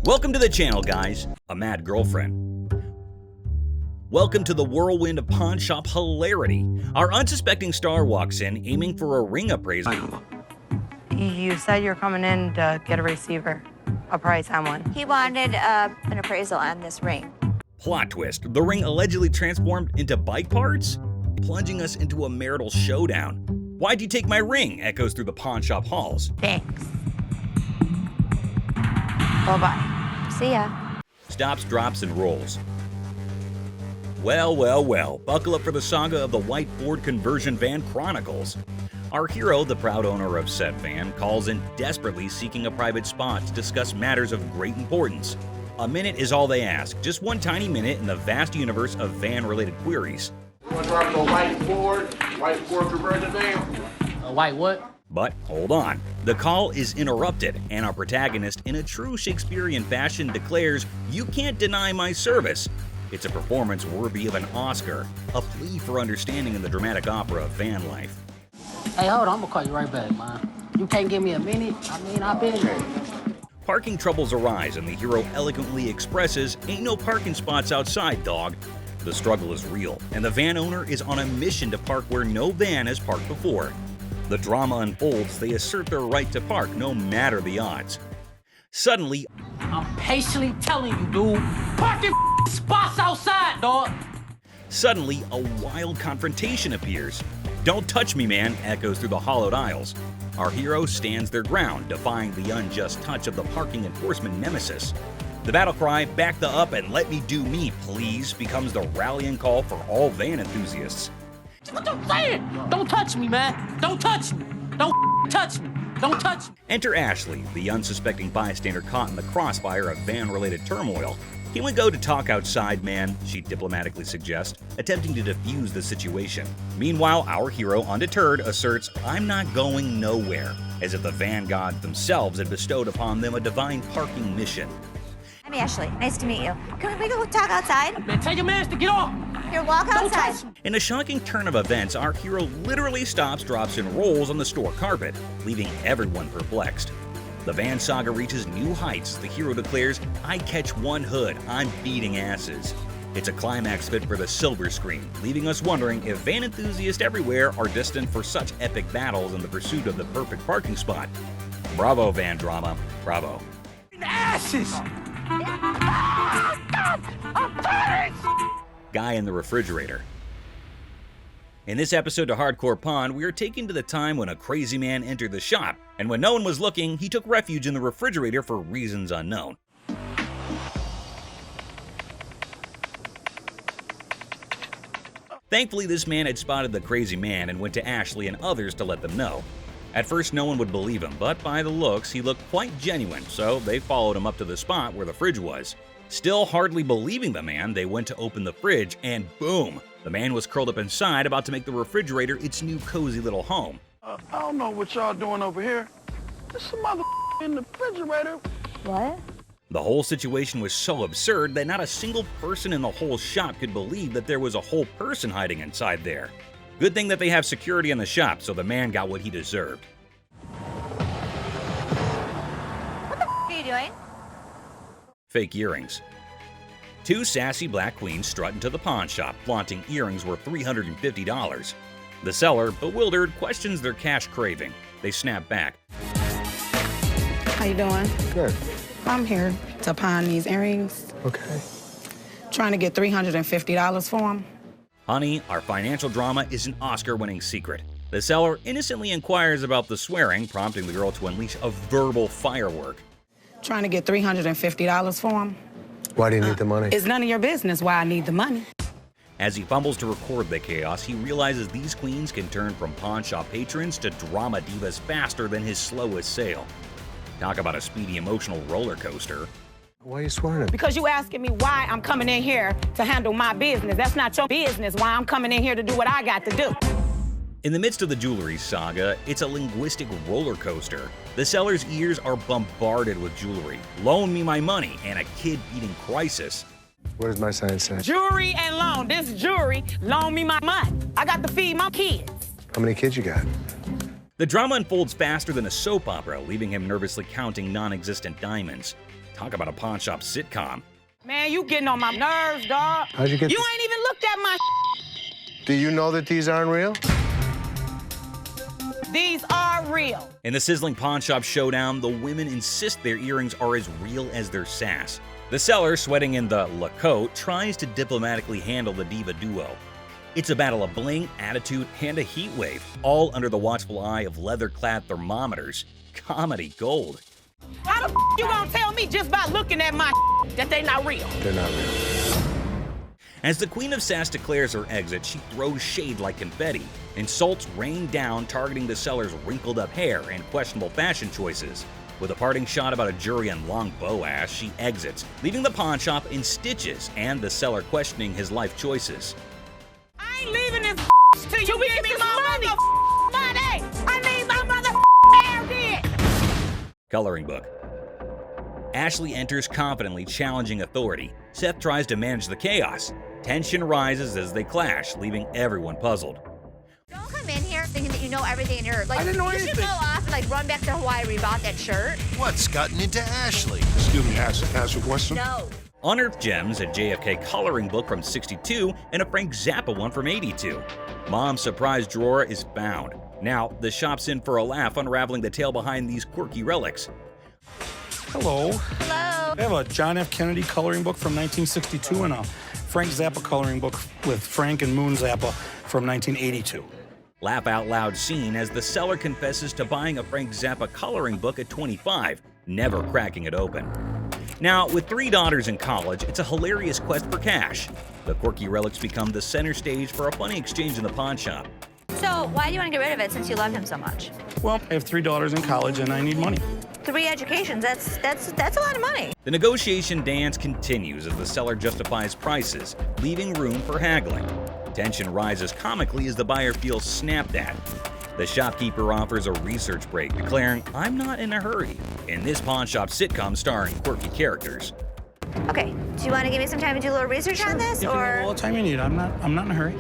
Welcome to the channel, guys. A mad girlfriend. Welcome to the whirlwind of pawn shop hilarity. Our unsuspecting star walks in, aiming for a ring appraisal. You said you're coming in to get a receiver, a price on one. He wanted an appraisal on this ring. Plot twist, the ring allegedly transformed into bike parts? Plunging us into a marital showdown. Why'd you take my ring? Echoes through the pawn shop halls. Thanks. Bye-bye. See ya. Stops, drops, and rolls. Well, buckle up for the saga of the white Ford conversion van chronicles. Our hero, the proud owner of said van, calls in desperately seeking a private spot to discuss matters of great importance. A minute is all they ask, just one tiny minute in the vast universe of van-related queries. You want to drive a white Ford conversion van? A white what? But hold on, the call is interrupted, and our protagonist, in a true Shakespearean fashion, declares, "You can't deny my service." It's a performance worthy of an Oscar, a plea for understanding in the dramatic opera of van life. Hey, hold on, I'm gonna call you right back, man. You can't give me a minute? I've been there. Parking troubles arise, and the hero eloquently expresses, "Ain't no parking spots outside, dog." The struggle is real, and the van owner is on a mission to park where no van has parked before. The drama unfolds, they assert their right to park no matter the odds. Suddenly, I'm patiently telling you, dude, parking spots outside, dog. Suddenly, a wild confrontation appears. "Don't touch me, man," echoes through the hollowed aisles. Our hero stands their ground, defying the unjust touch of the parking enforcement nemesis. The battle cry, "Back the up and let me do me, please," becomes the rallying call for all van enthusiasts. What you saying? Don't touch me, man. Don't touch me. Don't touch me. Don't touch me. Enter Ashley, the unsuspecting bystander caught in the crossfire of van-related turmoil. "Can we go to talk outside, man?" she diplomatically suggests, attempting to defuse the situation. Meanwhile, our hero, undeterred, asserts, "I'm not going nowhere," as if the van gods themselves had bestowed upon them a divine parking mission. I'm Ashley. Nice to meet you. Can we go talk outside? Man, tell your man to get off. Here, walk Don't outside. touch me. In a shocking turn of events, our hero literally stops, drops, and rolls on the store carpet, leaving everyone perplexed. The van saga reaches new heights as the hero declares, "I catch one hood, I'm beating asses." It's a climax fit for the silver screen, leaving us wondering if van enthusiasts everywhere are destined for such epic battles in the pursuit of the perfect parking spot. Bravo, van drama. Bravo. Asses! Guy in the refrigerator. In this episode of Hardcore Pawn, we are taken to the time when a crazy man entered the shop, and when no one was looking, he took refuge in the refrigerator for reasons unknown. Thankfully, this man had spotted the crazy man and went to Ashley and others to let them know. At first, no one would believe him, but by the looks, he looked quite genuine, so they followed him up to the spot where the fridge was. Still hardly believing the man, they went to open the fridge, and boom! The man was curled up inside, about to make the refrigerator its new cozy little home. I don't know what y'all doing over here. There's some mother in the refrigerator. What? The whole situation was so absurd that not a single person in the whole shop could believe that there was a whole person hiding inside there. Good thing that they have security in the shop, so the man got what he deserved. What the are you doing? Fake earrings. Two sassy black queens strut into the pawn shop, flaunting earrings worth $350. The seller, bewildered, questions their cash craving. They snap back. How you doing? Good. I'm here to pawn these earrings. Okay. Trying to get $350 for them. Honey, our financial drama is an Oscar-winning secret. The seller innocently inquires about the swearing, prompting the girl to unleash a verbal firework. Trying to get $350 for them. Why do you need the money? It's none of your business why I need the money. As he fumbles to record the chaos, he realizes these queens can turn from pawn shop patrons to drama divas faster than his slowest sale. Talk about a speedy emotional roller coaster. Why are you swearing at me? Because you asking me why I'm coming in here to handle my business. That's not your business why I'm coming in here to do what I got to do. In the midst of the jewelry saga, it's a linguistic roller coaster. The seller's ears are bombarded with jewelry, "Loan me my money," and a kid-eating crisis. What does my sign say? Jewelry and loan. This jewelry, loan me my money. I got to feed my kids. How many kids you got? The drama unfolds faster than a soap opera, leaving him nervously counting non-existent diamonds. Talk about a pawn shop sitcom. Man, you getting on my nerves, dog. How'd you get You this? ain't even looked at my Do you know that these aren't real? These are real. In the sizzling pawn shop showdown, the women insist their earrings are as real as their sass. The seller, sweating in the Lacote, tries to diplomatically handle the diva duo. It's a battle of bling, attitude, and a heat wave, all under the watchful eye of leather-clad thermometers. Comedy gold. How the you gonna tell me just by looking at my that they not real? They're not real. As the Queen of Sass declares her exit, she throws shade like confetti. Insults rain down, targeting the seller's wrinkled-up hair and questionable fashion choices. With a parting shot about a jury and long bow ass, she exits, leaving the pawn shop in stitches and the seller questioning his life choices. I ain't leaving this till you give me my money. I need my hair did. Coloring book. Ashley enters confidently, challenging authority. Seth tries to manage the chaos. Tension rises as they clash, leaving everyone puzzled. Don't come in here thinking that you know everything in your like. I didn't know you anything. should go off and like run back to Hawaii where you bought that shirt. What's gotten into Ashley? Excuse me, ask a question. No. Unearthed gems, a JFK coloring book from '62 and a Frank Zappa one from '82. Mom's surprise drawer is found. Now, the shop's in for a laugh, unraveling the tale behind these quirky relics. Hello. Hello. I have a John F. Kennedy coloring book from 1962 and a Frank Zappa coloring book with Frank and Moon Zappa from 1982. Laugh out loud scene as the seller confesses to buying a Frank Zappa coloring book at 25, never cracking it open. Now, with 3 daughters in college, it's a hilarious quest for cash. The quirky relics become the center stage for a funny exchange in the pawn shop. So why do you want to get rid of it since you love him so much? Well, I have 3 daughters in college and I need money. 3 educations. That's a lot of money. The negotiation dance continues as the seller justifies prices, leaving room for haggling. Tension rises comically as the buyer feels snapped at. The shopkeeper offers a research break, declaring, "I'm not in a hurry," in this pawn shop sitcom starring quirky characters. Okay. Do you want to give me some time to do a little research on this, You can have all or? the time you need. I'm not in a hurry.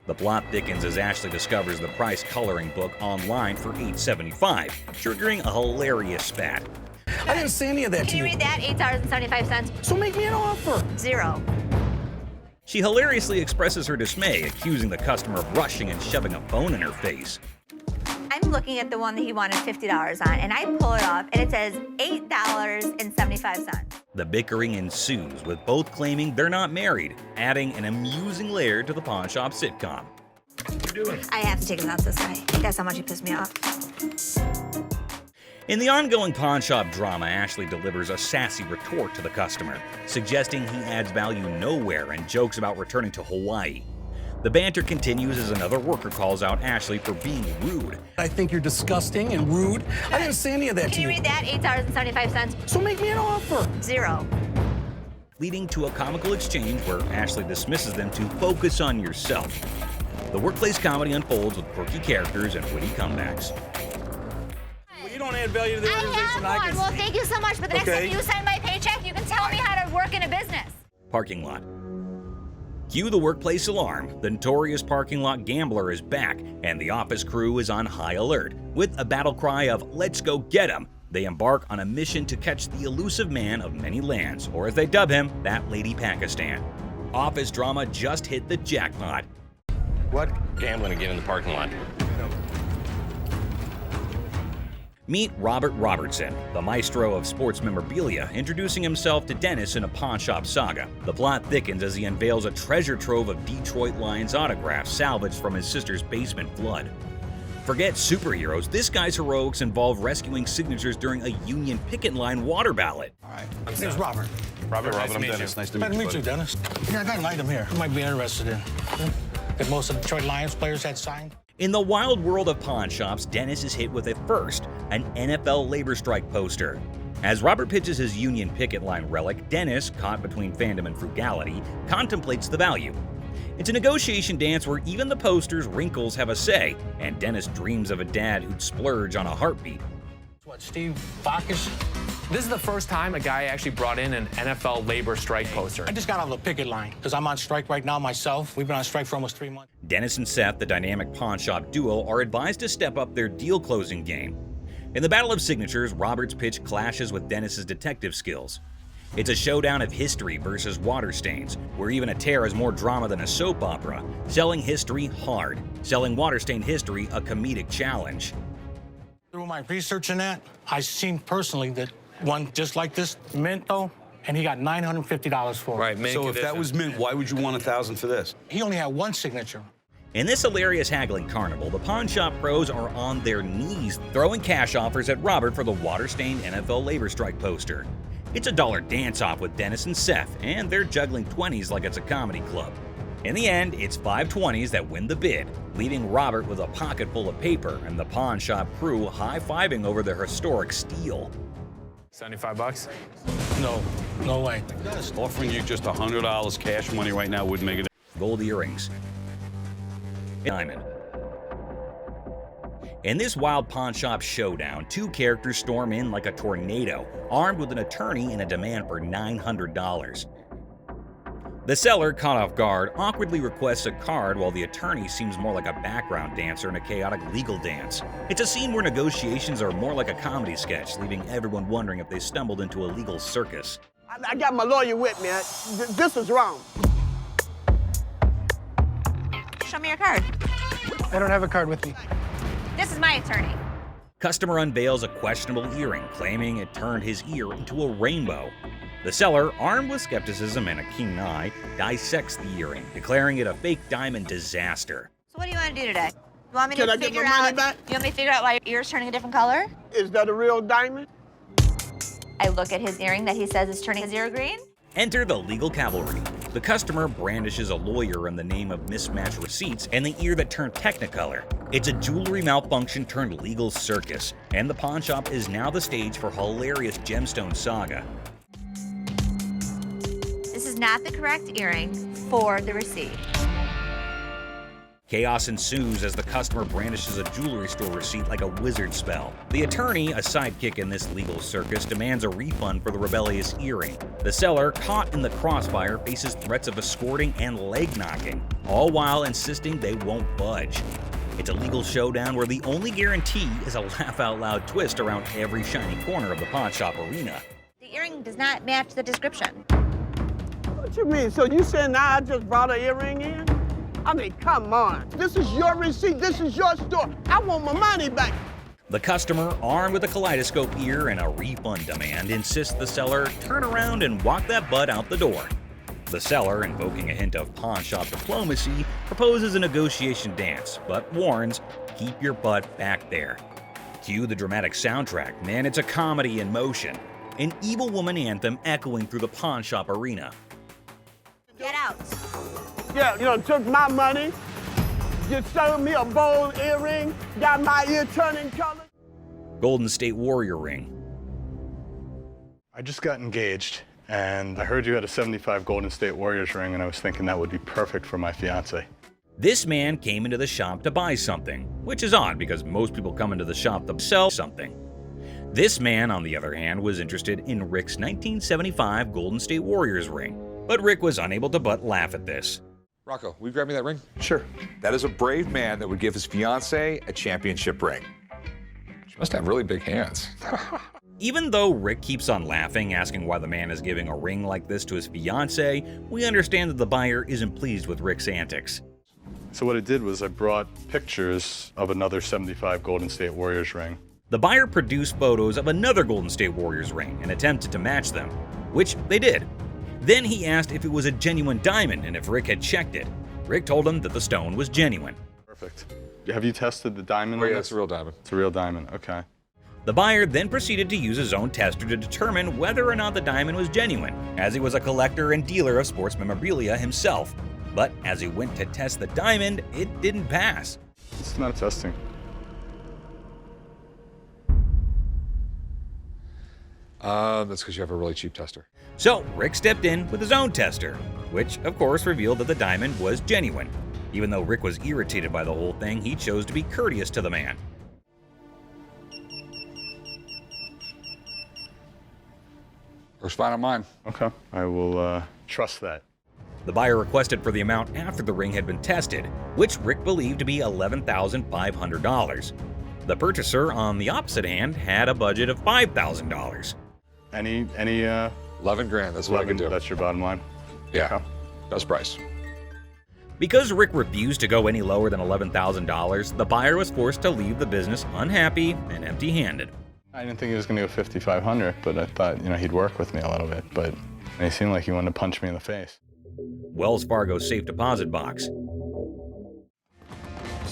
The plot thickens as Ashley discovers the price coloring book online for $8.75, triggering a hilarious spat. I didn't say any of that Can to you you. read that? $8.75. So make me an offer. 0. She hilariously expresses her dismay, accusing the customer of rushing and shoving a phone in her face. I'm looking at the one that he wanted $50 on, and I pull it off, and it says $8.75. The bickering ensues, with both claiming they're not married, adding an amusing layer to the pawn shop sitcom. I have to take him out this guy. That's how much he pissed me off. In the ongoing pawn shop drama, Ashley delivers a sassy retort to the customer, suggesting he adds value nowhere and jokes about returning to Hawaii. The banter continues as another worker calls out Ashley for being rude. I think you're disgusting and rude. I didn't say any of that Can to you you. read that? $8.75. So make me an offer. 0. Leading to a comical exchange where Ashley dismisses them to focus on yourself. The workplace comedy unfolds with quirky characters and witty comebacks. Well, you don't add value to the I organization. have one. can Well, see. thank you so much. But the next Okay. time you sign my paycheck, you can tell me how to work in a business. Parking lot. Cue the workplace alarm. The notorious parking lot gambler is back, and the office crew is on high alert. With a battle cry of "Let's go get him!" they embark on a mission to catch the elusive man of many lands, or as they dub him, that lady Pakistan. Office drama just hit the jackpot. What? Gambling again in the parking lot. Meet Robert Robertson, the maestro of sports memorabilia, introducing himself to Dennis in a pawn shop saga. The plot thickens as he unveils a treasure trove of Detroit Lions autographs salvaged from his sister's basement flood. Forget superheroes, this guy's heroics involve rescuing signatures during a Union picket line water ballot. All right. His name's Robert. Robert, I'm Dennis. Nice to Nice to meet meet you. you, Dennis. Yeah, I got an item here. You might be interested in. That most of the Detroit Lions players had signed. In the wild world of pawn shops, Dennis is hit with a first, an NFL labor strike poster. As Robert pitches his Union picket line relic, Dennis, caught between fandom and frugality, contemplates the value. It's a negotiation dance where even the poster's wrinkles have a say, and Dennis dreams of a dad who'd splurge on a heartbeat. What, Steve Backus? This is the first time a guy actually brought in an NFL labor strike poster. I just got off the picket line because I'm on strike right now myself. We've been on strike for almost 3 months. Dennis and Seth, the dynamic pawn shop duo, are advised to step up their deal closing game. In the battle of signatures, Robert's pitch clashes with Dennis's detective skills. It's a showdown of history versus water stains, where even a tear is more drama than a soap opera. Selling history hard, selling water-stained history a comedic challenge. Through my research in that, I seen personally that one just like this, mint though, and he got $950 for it. Right, so if that was mint, why would you want $1,000 for this? He only had one signature. In this hilarious haggling carnival, the pawn shop pros are on their knees throwing cash offers at Robert for the water-stained NFL labor strike poster. It's a dollar dance-off with Dennis and Seth, and they're juggling 20s like it's a comedy club. In the end, it's 5 20s that win the bid, leaving Robert with a pocket full of paper and the pawn shop crew high-fiving over their historic steal. $75? No way. Offering you just $100 cash money right now wouldn't make it. Gold earrings. Diamond. In this wild pawn shop showdown, two characters storm in like a tornado, armed with an attorney and a demand for $900. The seller, caught off guard, awkwardly requests a card while the attorney seems more like a background dancer in a chaotic legal dance. It's a scene where negotiations are more like a comedy sketch, leaving everyone wondering if they stumbled into a legal circus. I got my lawyer with me. This is wrong. Show me your card. I don't have a card with me. This is my attorney. Customer unveils a questionable earring, claiming it turned his ear into a rainbow. The seller, armed with skepticism and a keen eye, dissects the earring, declaring it a fake diamond disaster. So what do you want to do today? You want me Can to I get figure my money out? back? You want me to figure out why your ear's turning a different color? Is that a real diamond? I look at his earring that he says is turning his ear green. Enter the legal cavalry. The customer brandishes a lawyer in the name of mismatched receipts and the ear that turned technicolor. It's a jewelry malfunction turned legal circus, and the pawn shop is now the stage for hilarious gemstone saga. This is not the correct earring for the receipt. Chaos ensues as the customer brandishes a jewelry store receipt like a wizard spell. The attorney, a sidekick in this legal circus, demands a refund for the rebellious earring. The seller, caught in the crossfire, faces threats of escorting and leg knocking, all while insisting they won't budge. It's a legal showdown where the only guarantee is a laugh-out-loud twist around every shiny corner of the pawn shop arena. The earring does not match the description. What you mean? So you saying now I just brought an earring in? I mean, come on. This is your receipt. This is your store. I want my money back. The customer, armed with a kaleidoscope ear and a refund demand, insists the seller turn around and walk that butt out the door. The seller, invoking a hint of pawn shop diplomacy, proposes a negotiation dance, but warns, keep your butt back there. Cue the dramatic soundtrack. Man, it's a comedy in motion. An evil woman anthem echoing through the pawn shop arena. Get out. Yeah, you know, took my money, just sold me a bold earring, got my ear turning color. Golden State Warrior ring. I just got engaged, and I heard you had a 75 Golden State Warriors ring, and I was thinking that would be perfect for my fiance. This man came into the shop to buy something, which is odd because most people come into the shop to sell something. This man, on the other hand, was interested in Rick's 1975 Golden State Warriors ring, but Rick was unable to but laugh at this. Rocco, will you grab me that ring? Sure. That is a brave man that would give his fiancée a championship ring. She must have really big hands. Even though Rick keeps on laughing, asking why the man is giving a ring like this to his fiancée, we understand that the buyer isn't pleased with Rick's antics. So what I did was I brought pictures of another 75 Golden State Warriors ring. The buyer produced photos of another Golden State Warriors ring and attempted to match them, which they did. Then he asked if it was a genuine diamond and if Rick had checked it. Rick told him that the stone was genuine. Perfect. Have you tested the diamond? Oh yeah, it's a real diamond. It's a real diamond, okay. The buyer then proceeded to use his own tester to determine whether or not the diamond was genuine, as he was a collector and dealer of sports memorabilia himself. But as he went to test the diamond, it didn't pass. It's not testing. That's because you have a really cheap tester. So Rick stepped in with his own tester, which of course revealed that the diamond was genuine. Even though Rick was irritated by the whole thing, he chose to be courteous to the man. First fine on mine. Okay, I will trust that. The buyer requested for the amount after the ring had been tested, which Rick believed to be $11,500. The purchaser, on the opposite hand, had a budget of $5,000. Any 11 grand, that's what I can do. That's your bottom line? Yeah, best price. Because Rick refused to go any lower than $11,000, the buyer was forced to leave the business unhappy and empty-handed. I didn't think he was going to go 5,500, but I thought, he'd work with me a little bit, but he seemed like he wanted to punch me in the face. Wells Fargo's safe deposit box.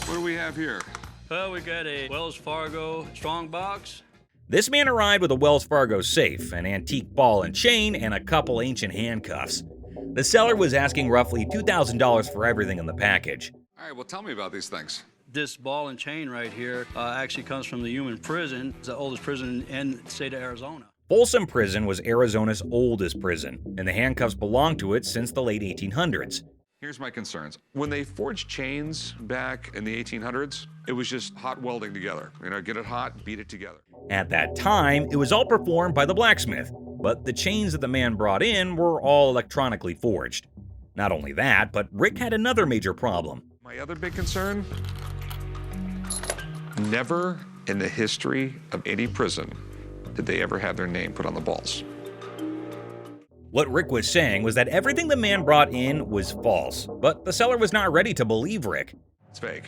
What do we have here? Well, we got a Wells Fargo strong box. This man arrived with a Wells Fargo safe, an antique ball and chain, and a couple ancient handcuffs. The seller was asking roughly $2,000 for everything in the package. All right, well, tell me about these things. This ball and chain right here actually comes from the human prison. It's the oldest prison in the state of Arizona. Folsom Prison was Arizona's oldest prison, and the handcuffs belonged to it since the late 1800s. Here's my concerns. When they forged chains back in the 1800s, it was just hot welding together. Get it hot, beat it together. At that time, it was all performed by the blacksmith, but the chains that the man brought in were all electronically forged. Not only that, but Rick had another major problem. My other big concern, never in the history of any prison did they ever have their name put on the balls. What Rick was saying was that everything the man brought in was false, but the seller was not ready to believe Rick. It's fake.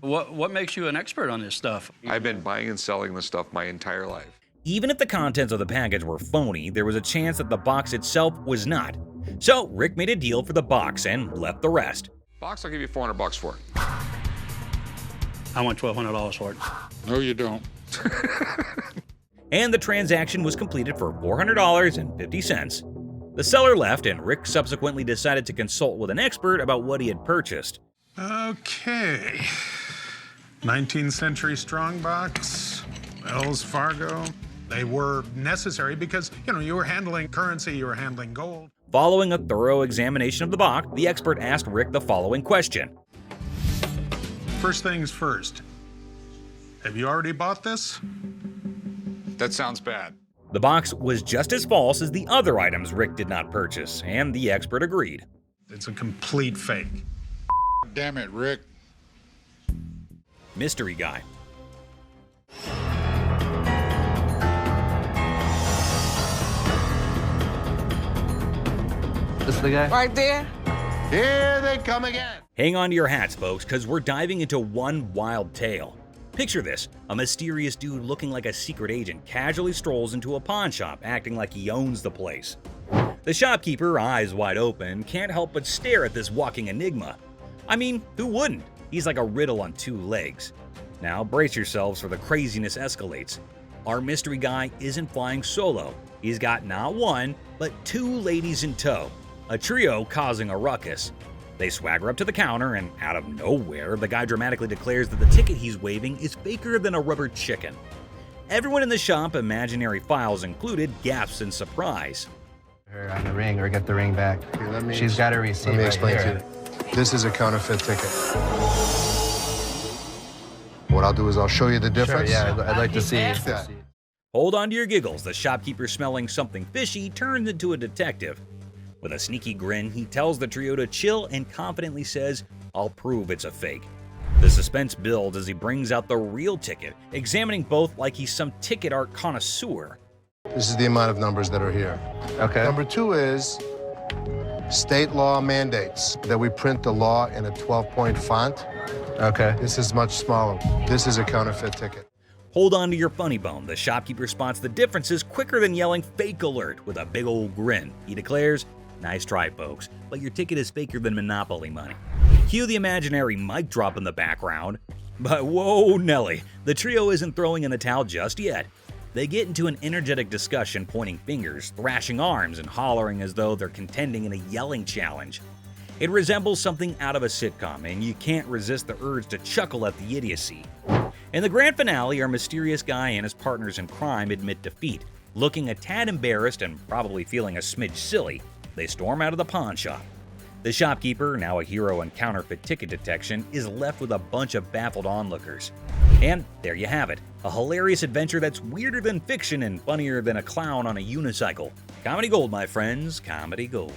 What makes you an expert on this stuff? I've been buying and selling this stuff my entire life. Even if the contents of the package were phony, there was a chance that the box itself was not. So Rick made a deal for the box and left the rest. Box, I'll give you $400 for it. I want $1,200 for it. No, you don't. And the transaction was completed for $400.50. The seller left, and Rick subsequently decided to consult with an expert about what he had purchased. Okay. 19th century strongbox, Wells Fargo. They were necessary because, you were handling currency, you were handling gold. Following a thorough examination of the box, the expert asked Rick the following question. First things first. Have you already bought this? That sounds bad. The box was just as false as the other items Rick did not purchase, and the expert agreed. It's a complete fake. Damn it, Rick. Mystery guy. This the guy? Right there. Here they come again. Hang on to your hats, folks, because we're diving into one wild tale. Picture this, a mysterious dude looking like a secret agent casually strolls into a pawn shop acting like he owns the place. The shopkeeper, eyes wide open, can't help but stare at this walking enigma. I mean, who wouldn't? He's like a riddle on two legs. Now brace yourselves for the craziness escalates. Our mystery guy isn't flying solo. He's got not one, but two ladies in tow, a trio causing a ruckus. They swagger up to the counter, and out of nowhere, the guy dramatically declares that the ticket he's waving is faker than a rubber chicken. Everyone in the shop, imaginary files included, gasps in surprise. Her on the ring, or get the ring back. Okay, She's got a receipt. Let me right explain here. to you. This is a counterfeit ticket. What I'll do is I'll show you the difference. Sure, yeah, I'd like to see. Yeah. Hold on to your giggles. The shopkeeper, smelling something fishy, turns into a detective. With a sneaky grin, he tells the trio to chill and confidently says, "I'll prove it's a fake." The suspense builds as he brings out the real ticket, examining both like he's some ticket art connoisseur. This is the amount of numbers that are here. Okay. Number 2 is state law mandates that we print the law in a 12-point font. Okay. This is much smaller. This is a counterfeit ticket. Hold on to your funny bone. The shopkeeper spots the differences quicker than yelling "fake alert" with a big old grin. He declares, "Nice try, folks, but your ticket is faker than Monopoly money." Cue the imaginary mic drop in the background. But whoa, Nelly, the trio isn't throwing in the towel just yet. They get into an energetic discussion, pointing fingers, thrashing arms, and hollering as though they're contending in a yelling challenge. It resembles something out of a sitcom, and you can't resist the urge to chuckle at the idiocy. In the grand finale, our mysterious guy and his partners in crime admit defeat. Looking a tad embarrassed and probably feeling a smidge silly, they storm out of the pawn shop. The shopkeeper, now a hero in counterfeit ticket detection, is left with a bunch of baffled onlookers. And there you have it, a hilarious adventure that's weirder than fiction and funnier than a clown on a unicycle. Comedy gold, my friends, comedy gold.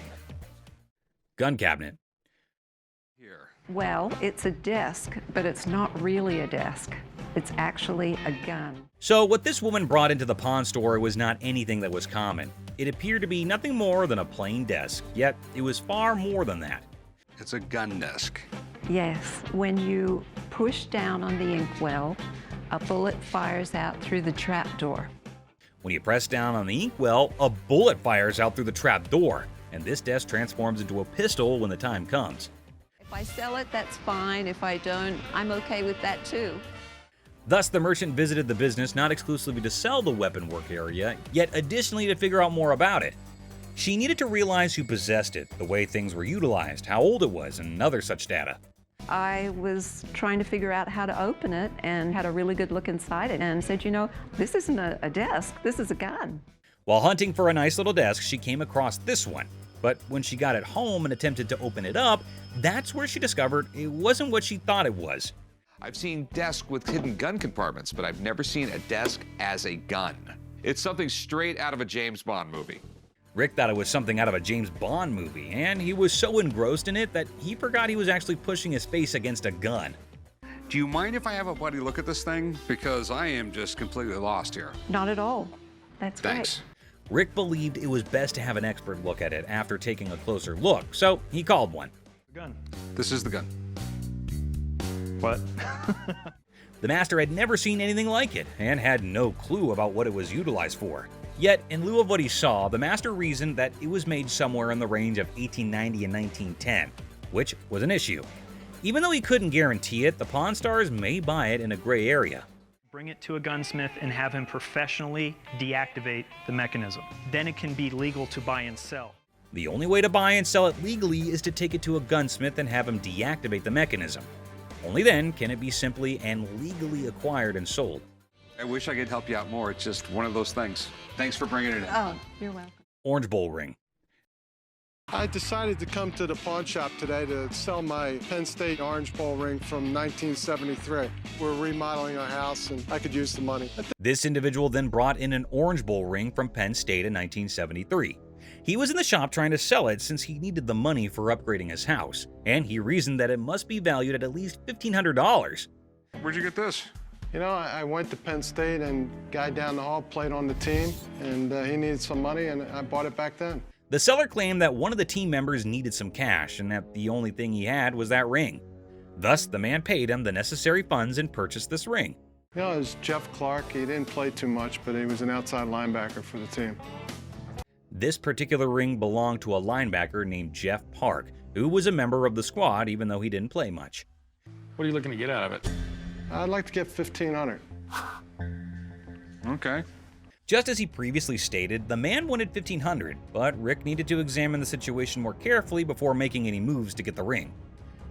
Gun cabinet. Here. Well, it's a desk, but it's not really a desk. It's actually a gun. So what this woman brought into the pawn store was not anything that was common. It appeared to be nothing more than a plain desk, yet it was far more than that. It's a gun desk. Yes, when you push down on the inkwell, a bullet fires out through the trapdoor. When you press down on the inkwell, a bullet fires out through the trap door, and this desk transforms into a pistol when the time comes. If I sell it, that's fine. If I don't, I'm okay with that too. Thus, the merchant visited the business not exclusively to sell the weapon work area, yet additionally to figure out more about it. She needed to realize who possessed it, the way things were utilized, how old it was, and other such data. I was trying to figure out how to open it and had a really good look inside it and said, you know, this isn't a desk, this is a gun. While hunting for a nice little desk, she came across this one. But when she got it home and attempted to open it up, that's where she discovered it wasn't what she thought it was. I've seen desks with hidden gun compartments, but I've never seen a desk as a gun. It's something straight out of a James Bond movie. Rick thought it was something out of a James Bond movie, and he was so engrossed in it that he forgot he was actually pushing his face against a gun. Do you mind if I have a buddy look at this thing? Because I am just completely lost here. Not at all. That's Thanks. Rick believed it was best to have an expert look at it after taking a closer look, so he called one. Gun. This is the gun. What? The master had never seen anything like it and had no clue about what it was utilized for. Yet, in lieu of what he saw, the master reasoned that it was made somewhere in the range of 1890 and 1910, which was an issue. Even though he couldn't guarantee it, the Pawn Stars may buy it in a gray area. Bring it to a gunsmith and have him professionally deactivate the mechanism. Then it can be legal to buy and sell. The only way to buy and sell it legally is to take it to a gunsmith and have him deactivate the mechanism. Only then can it be simply and legally acquired and sold. I wish I could help you out more. It's just one of those things. Thanks for bringing it in. Oh, you're welcome. Orange Bowl ring. I decided to come to the pawn shop today to sell my Penn State Orange Bowl ring from 1973. We're remodeling our house and I could use the money. This individual then brought in an Orange Bowl ring from Penn State in 1973. He was in the shop trying to sell it since he needed the money for upgrading his house, and he reasoned that it must be valued at least $1,500. Where'd you get this? You know, I went to Penn State and guy down the hall played on the team and he needed some money and I bought it back then. The seller claimed that one of the team members needed some cash and that the only thing he had was that ring. Thus, the man paid him the necessary funds and purchased this ring. You know, it was Jeff Clark. He didn't play too much, but he was an outside linebacker for the team. This particular ring belonged to a linebacker named Jeff Park, who was a member of the squad even though he didn't play much. What are you looking to get out of it? I'd like to get $1,500. Okay. Just as he previously stated, the man wanted $1,500, but Rick needed to examine the situation more carefully before making any moves to get the ring.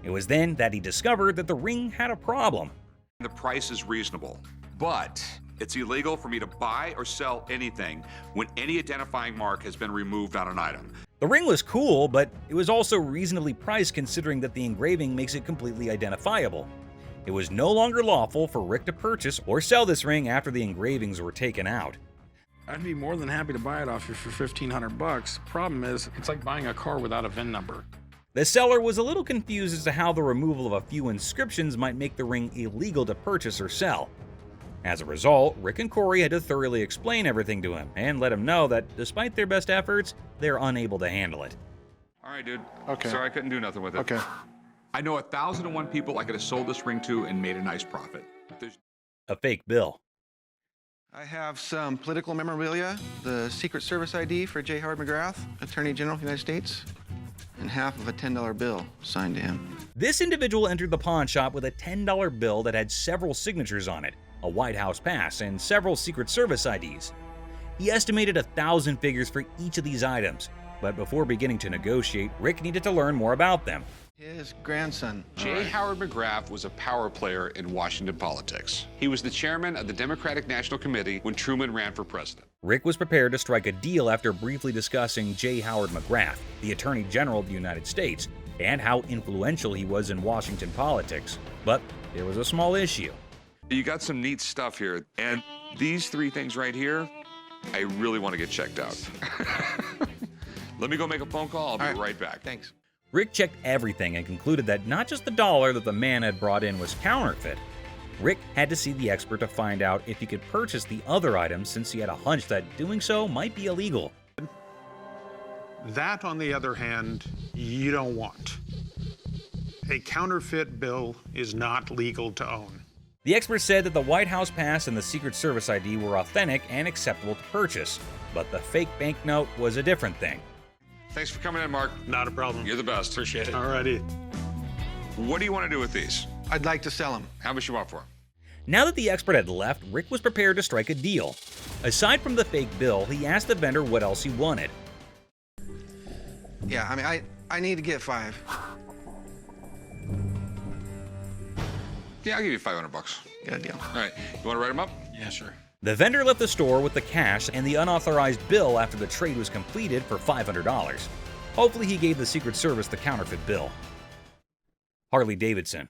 It was then that he discovered that the ring had a problem. The price is reasonable, but it's illegal for me to buy or sell anything when any identifying mark has been removed on an item. The ring was cool, but it was also reasonably priced considering that the engraving makes it completely identifiable. It was no longer lawful for Rick to purchase or sell this ring after the engravings were taken out. I'd be more than happy to buy it off you for $1,500. Problem is, it's like buying a car without a VIN number. The seller was a little confused as to how the removal of a few inscriptions might make the ring illegal to purchase or sell. As a result, Rick and Corey had to thoroughly explain everything to him and let him know that despite their best efforts, they're unable to handle it. All right, dude. Okay. Sorry I couldn't do nothing with it. Okay. I know 1,001 people I could have sold this ring to and made a nice profit. A fake bill. I have some political memorabilia, the Secret Service ID for J. Howard McGrath, Attorney General of the United States, and half of a $10 bill signed to him. This individual entered the pawn shop with a $10 bill that had several signatures on it, a White House pass, and several Secret Service IDs. He estimated 1,000 figures for each of these items, but before beginning to negotiate, Rick needed to learn more about them. His grandson. J. Howard McGrath was a power player in Washington politics. He was the chairman of the Democratic National Committee when Truman ran for president. Rick was prepared to strike a deal after briefly discussing J. Howard McGrath, the Attorney General of the United States, and how influential he was in Washington politics. But there was a small issue. You got some neat stuff here, and these three things right here, I really want to get checked out. Let me go make a phone call. I'll be right back. Thanks. Rick checked everything and concluded that not just the dollar that the man had brought in was counterfeit, Rick had to see the expert to find out if he could purchase the other items since he had a hunch that doing so might be illegal. That, on the other hand, you don't want. A counterfeit bill is not legal to own. The expert said that the White House Pass and the Secret Service ID were authentic and acceptable to purchase, but the fake banknote was a different thing. Thanks for coming in, Mark. Not a problem. You're the best. Appreciate it. Alrighty. What do you want to do with these? I'd like to sell them. How much you want for them? Now that the expert had left, Rick was prepared to strike a deal. Aside from the fake bill, he asked the vendor what else he wanted. Yeah, I mean, I need to get 5. Yeah, I'll give you $500. Got a deal. All right. You want to write them up? Yeah, sure. The vendor left the store with the cash and the unauthorized bill after the trade was completed for $500. Hopefully he gave the Secret Service the counterfeit bill. Harley Davidson.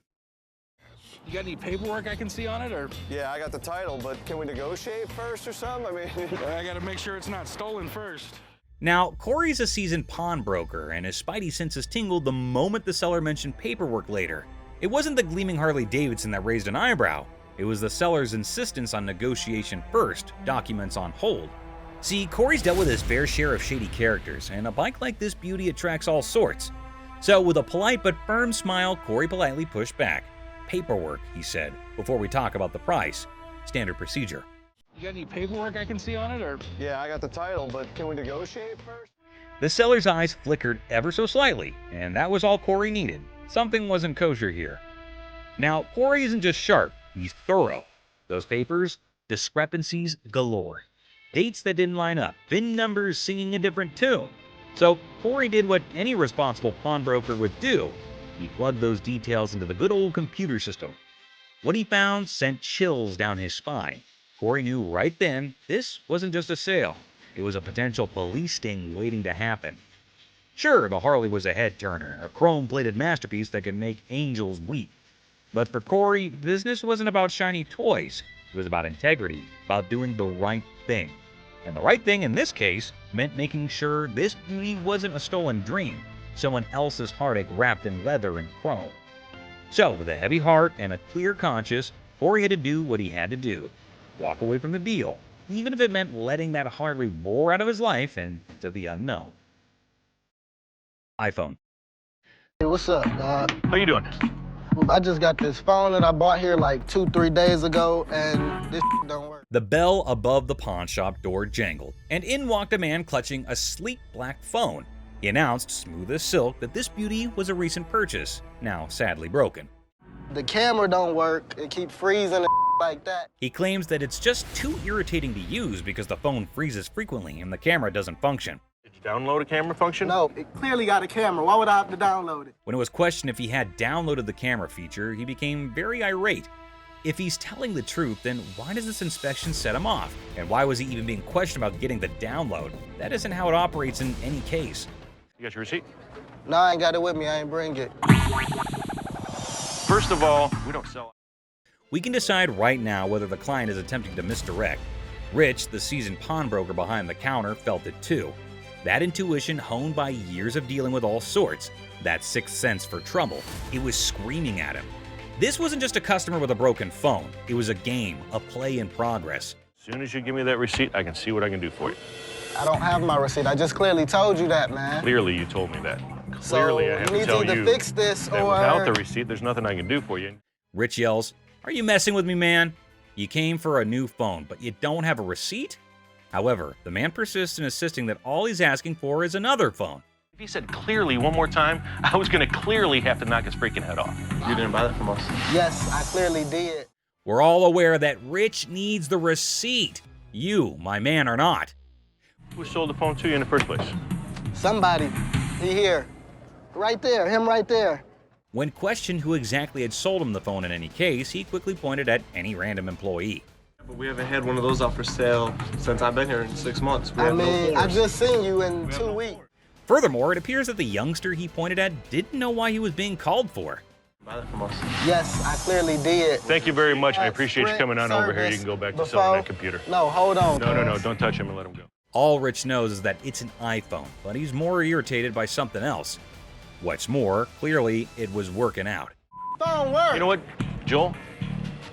You got any paperwork I can see on it, or? Yeah, I got the title, but can we negotiate first or something? I mean, I gotta make sure it's not stolen first. Now, Corey's a seasoned pawnbroker, and his spidey senses tingled the moment the seller mentioned paperwork later. It wasn't the gleaming Harley Davidson that raised an eyebrow. It was the seller's insistence on negotiation first, documents on hold. See, Corey's dealt with his fair share of shady characters, and a bike like this beauty attracts all sorts. So with a polite but firm smile, Corey politely pushed back. Paperwork, he said, before we talk about the price. Standard procedure. You got any paperwork I can see on it, or? yeah, I got the title, but can we negotiate first? The seller's eyes flickered ever so slightly, and that was all Corey needed. Something wasn't kosher here. Now, Corey isn't just sharp, he's thorough. Those papers, discrepancies galore. Dates that didn't line up, VIN numbers singing a different tune. So Corey did what any responsible pawnbroker would do. He plugged those details into the good old computer system. What he found sent chills down his spine. Corey knew right then this wasn't just a sale. It was a potential police sting waiting to happen. Sure, the Harley was a head-turner, a chrome-plated masterpiece that could make angels weep. But for Corey, business wasn't about shiny toys. It was about integrity, about doing the right thing. And the right thing in this case meant making sure this beauty wasn't a stolen dream, someone else's heartache wrapped in leather and chrome. So, with a heavy heart and a clear conscience, Corey had to do what he had to do. Walk away from the deal, even if it meant letting that Harley roar out of his life and into the unknown. iPhone. Hey, what's up, dog? How you doing? I just got this phone that I bought here like 2-3 days ago, and this don't work. The bell above the pawn shop door jangled, and in walked a man clutching a sleek black phone. He announced, smooth as silk, that this beauty was a recent purchase, now sadly broken. The camera don't work. It keeps freezing and like that. He claims that it's just too irritating to use because the phone freezes frequently and the camera doesn't function. Did you download a camera function? No, it clearly got a camera. Why would I have to download it? When it was questioned if he had downloaded the camera feature, he became very irate. If he's telling the truth, then why does this inspection set him off? And why was he even being questioned about getting the download? That isn't how it operates in any case. You got your receipt? No, I ain't got it with me. I ain't bring it. First of all, we don't sell. We can decide right now whether the client is attempting to misdirect. Rich, the seasoned pawnbroker behind the counter, felt it too. That intuition honed by years of dealing with all sorts, that sixth sense for trouble, it was screaming at him. This wasn't just a customer with a broken phone. It was a game, a play in progress. As soon as you give me that receipt, I can see what I can do for you. I don't have my receipt. I just clearly told you that, man. Clearly, you told me that. So Clearly, I have you need to tell to either you fix this that or... without the receipt, there's nothing I can do for you. Rich yells, "Are you messing with me, man? You came for a new phone, but you don't have a receipt?" However, the man persists in insisting that all he's asking for is another phone. If he said clearly one more time, I was going to clearly have to knock his freaking head off. You didn't buy that from us? Yes, I clearly did. We're all aware that Rich needs the receipt. You, my man, are not. Who sold the phone to you in the first place? Somebody. He here. Right there. Him right there. When questioned who exactly had sold him the phone in any case, he quickly pointed at any random employee. But we haven't had one of those out for sale since I've been here in 6 months. I mean, I just seen you in 2 weeks. Furthermore, it appears that the youngster he pointed at didn't know why he was being called for. Buy that from us. Yes, I clearly did. Thank you very much. I appreciate you coming on over here. You can go back to selling that computer. No, hold on. No. Don't touch him and let him go. All Rich knows is that it's an iPhone, but he's more irritated by something else. What's more, clearly it was working out. Phone work. You know what, Joel?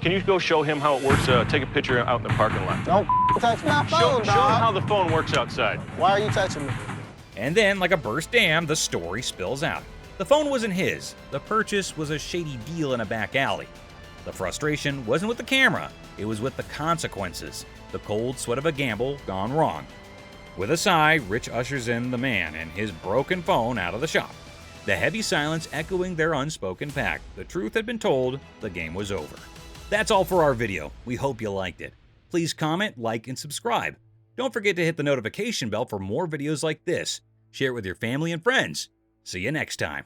Can you go show him how it works? Take a picture out in the parking lot. Don't touch my phone, Show him dog. how the phone works outside. Why are you touching me? And then, like a burst dam, the story spills out. The phone wasn't his. The purchase was a shady deal in a back alley. The frustration wasn't with the camera, it was with the consequences. The cold sweat of a gamble gone wrong. With a sigh, Rich ushers in the man and his broken phone out of the shop. The heavy silence echoing their unspoken pact. The truth had been told, the game was over. That's all for our video. We hope you liked it. Please comment, like, and subscribe. Don't forget to hit the notification bell for more videos like this. Share it with your family and friends. See you next time.